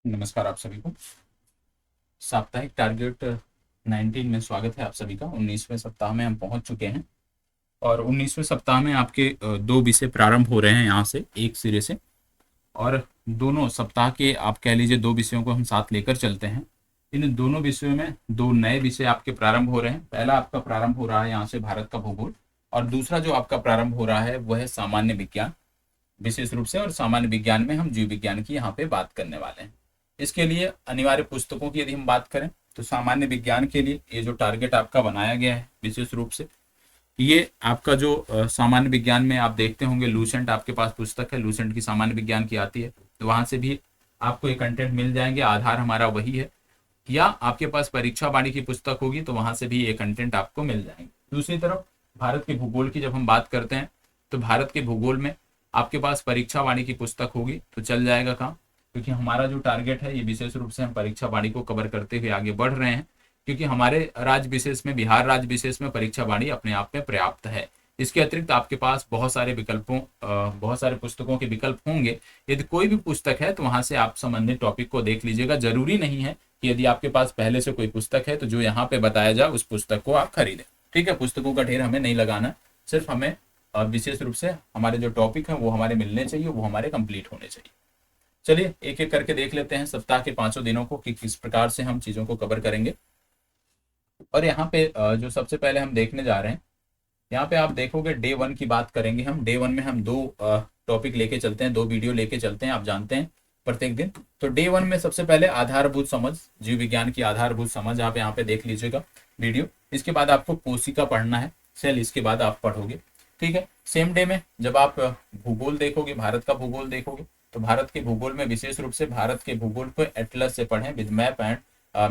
नमस्कार आप सभी को। साप्ताहिक टारगेट 19 में स्वागत है आप सभी का। 19वें सप्ताह में हम पहुंच चुके हैं और 19वें सप्ताह में आपके दो विषय प्रारंभ हो रहे हैं यहाँ से एक सिरे से। और दोनों सप्ताह के आप कह लीजिए दो विषयों को हम साथ लेकर चलते हैं। इन दोनों विषयों में दो नए विषय आपके प्रारंभ हो रहे हैं। पहला आपका प्रारंभ हो रहा है यहाँ से भारत का भूगोल, और दूसरा जो आपका प्रारंभ हो रहा है वह है सामान्य विज्ञान विशेष रूप से। और सामान्य विज्ञान में हम जीव विज्ञान की यहाँ पे बात करने वाले हैं। इसके लिए अनिवार्य पुस्तकों की यदि हम बात करें तो सामान्य विज्ञान के लिए ये जो टारगेट आपका बनाया गया है विशेष रूप से, ये आपका जो सामान्य विज्ञान में आप देखते होंगे लूसेंट आपके पास पुस्तक है, लूसेंट की सामान्य विज्ञान की आती है, तो वहां से भी आपको ये कंटेंट मिल जाएंगे। आधार हमारा वही है। या आपके पास परीक्षा वाणी की पुस्तक होगी तो वहां से भी ये कंटेंट आपको मिल जाएंगे। दूसरी तरफ भारत के भूगोल की जब हम बात करते हैं तो भारत के भूगोल में आपके पास परीक्षा वाणी की पुस्तक होगी तो चल जाएगा काम, क्योंकि हमारा जो टारगेट है ये विशेष रूप से हम परीक्षा वाणी को कवर करते हुए आगे बढ़ रहे हैं। क्योंकि हमारे राज्य विशेष में, बिहार राज्य विशेष में परीक्षा वाणी अपने आप में पर्याप्त है। इसके अतिरिक्त आपके पास बहुत सारे विकल्पों बहुत सारे पुस्तकों के विकल्प होंगे। यदि कोई भी पुस्तक है तो वहां से आप संबंधित टॉपिक को देख लीजिएगा। जरूरी नहीं है कि यदि आपके पास पहले से कोई पुस्तक है तो जो यहाँ पे बताया जाए उस पुस्तक को आप खरीदें। ठीक है, पुस्तकों का ढेर हमें नहीं लगाना, सिर्फ हमें विशेष रूप से हमारे जो टॉपिक है वो हमारे मिलने चाहिए, वो हमारे कंप्लीट होने चाहिए। चलिए एक एक करके देख लेते हैं सप्ताह के पांचों दिनों को कि किस प्रकार से हम चीजों को कवर करेंगे। और यहाँ पे जो सबसे पहले हम देखने जा रहे हैं, यहाँ पे आप देखोगे डे 1 की बात करेंगे हम। डे 1 में हम दो टॉपिक लेके चलते हैं, दो वीडियो लेके चलते हैं, आप जानते हैं प्रत्येक दिन। तो डे 1 में सबसे पहले आधारभूत समझ, जीव विज्ञान की आधारभूत समझ आप यहाँ पे देख लीजिएगा वीडियो। इसके बाद आपको कोशिका पढ़ना है, सेल, इसके बाद आप पढ़ोगे। ठीक है, सेम डे में जब आप भूगोल देखोगे, भारत का भूगोल देखोगे, तो भारत के भूगोल में विशेष रूप से भारत के भूगोल को एटलस से पढ़ें with map and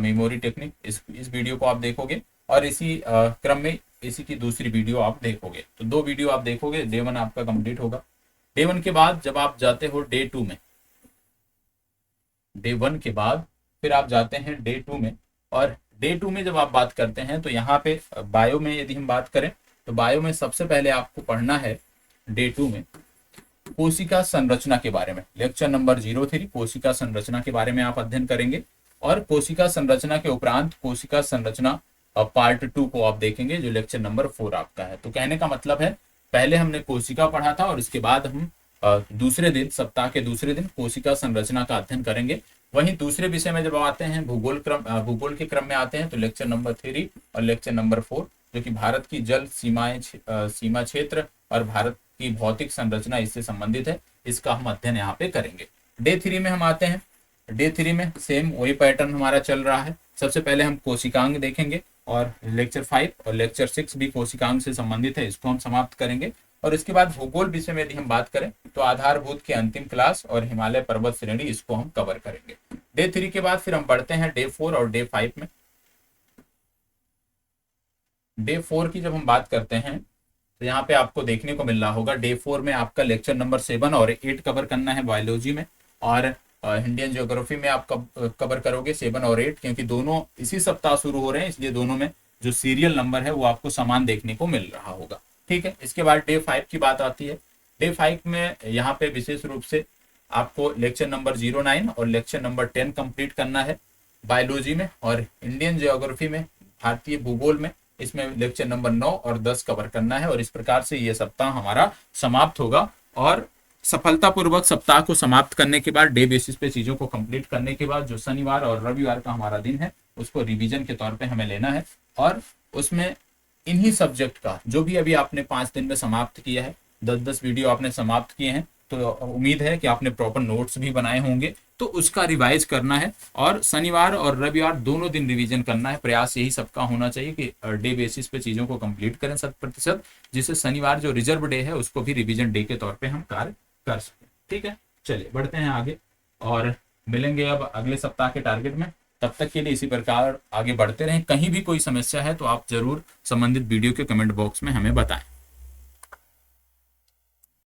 memory technique, इस वीडियो को आप देखोगे। और इसी क्रम में इसी की दूसरी वीडियो आप देखोगे, तो दो वीडियो आप देखोगे। डे 1 आपका कंप्लीट होगा। डे 1 के बाद जब आप जाते हो डे 2 में, डे 1 के बाद फिर आप जाते हैं डे 2 में। और डे 2 में जब आप बात करते हैं तो यहाँ पे बायो में यदि हम बात करें तो बायो में सबसे पहले आपको पढ़ना है डे 2 में कोशिका संरचना के बारे में। लेक्चर नंबर 03 कोशिका संरचना के बारे में आप अध्ययन करेंगे। और कोशिका संरचना के उपरांत कोशिका संरचना पार्ट 2 को आप देखेंगे, जो लेक्चर नंबर 4 आपका है। तो कहने का मतलब है पहले हमने कोशिका पढ़ा था और इसके बाद हम दूसरे दिन, सप्ताह के दूसरे दिन कोशिका संरचना का अध्ययन करेंगे। वहीं दूसरे विषय में जब आते हैं भूगोल के क्रम में आते हैं तो लेक्चर नंबर 3 और लेक्चर नंबर 4, जो कि भारत की जल सीमा क्षेत्र और भारत की भौतिक संरचना इससे संबंधित है, इसका हम अध्ययन यहाँ पे करेंगे। डे 3 में हम आते हैं। डे 3 में सेम वही पैटर्न हमारा चल रहा है। सबसे पहले हम कोशिकांग देखेंगे और लेक्चर 5 और लेक्चर 6 भी कोशिकांग से संबंधित है, इसको हम समाप्त करेंगे। और इसके बाद भूगोल विषय में यदि हम बात करें तो आधारभूत की अंतिम क्लास और हिमालय पर्वत श्रेणी, इसको हम कवर करेंगे। डे 3 के बाद फिर हम बढ़ते हैं डे 4 और डे 5 में। डे 4 की जब हम बात करते हैं तो यहाँ पे आपको देखने को मिल रहा होगा डे 4 में आपका लेक्चर नंबर 7 और 8 कवर करना है बायोलॉजी में। और इंडियन ज्योग्राफी में आप कवर करोगे 7 और 8, क्योंकि दोनों इसी सप्ताह शुरू हो रहे हैं, इसलिए दोनों में जो सीरियल नंबर है वो आपको समान देखने को मिल रहा होगा। ठीक है, इसके बाद डे 5 की बात आती है। डे 5 में यहाँ पे विशेष रूप से आपको लेक्चर नंबर 09 और लेक्चर नंबर 10 कंप्लीट करना है बायोलॉजी में। और इंडियन ज्योग्राफी में, भारतीय भूगोल में, इसमें लेक्चर नंबर 9 और 10 कवर करना है। और इस प्रकार से ये सप्ताह हमारा समाप्त होगा। और सफलतापूर्वक सप्ताह को समाप्त करने के बाद, डे बेसिस पे चीजों को कंप्लीट करने के बाद, जो शनिवार और रविवार का हमारा दिन है उसको रिवीजन के तौर पे हमें लेना है। और उसमें इन्हीं सब्जेक्ट का जो भी अभी आपने 5 दिन में समाप्त किया है, 10-10 वीडियो आपने समाप्त किए हैं, तो उम्मीद है कि आपने प्रॉपर नोट्स भी बनाए होंगे, तो उसका रिवाइज करना है। और शनिवार और रविवार दोनों दिन रिवीजन करना है। प्रयास यही सबका होना चाहिए कि डे बेसिस पे चीजों को कंप्लीट करें 100%, जिससे शनिवार जो रिजर्व डे है उसको भी रिवीजन डे के तौर पे हम कार्य कर सकें। ठीक है, चलिए बढ़ते हैं आगे और मिलेंगे अब अगले सप्ताह के टारगेट में। तब तक के लिए इसी प्रकार आगे बढ़ते रहें। कहीं भी कोई समस्या है तो आप जरूर संबंधित वीडियो के कमेंट बॉक्स में हमें बताएं।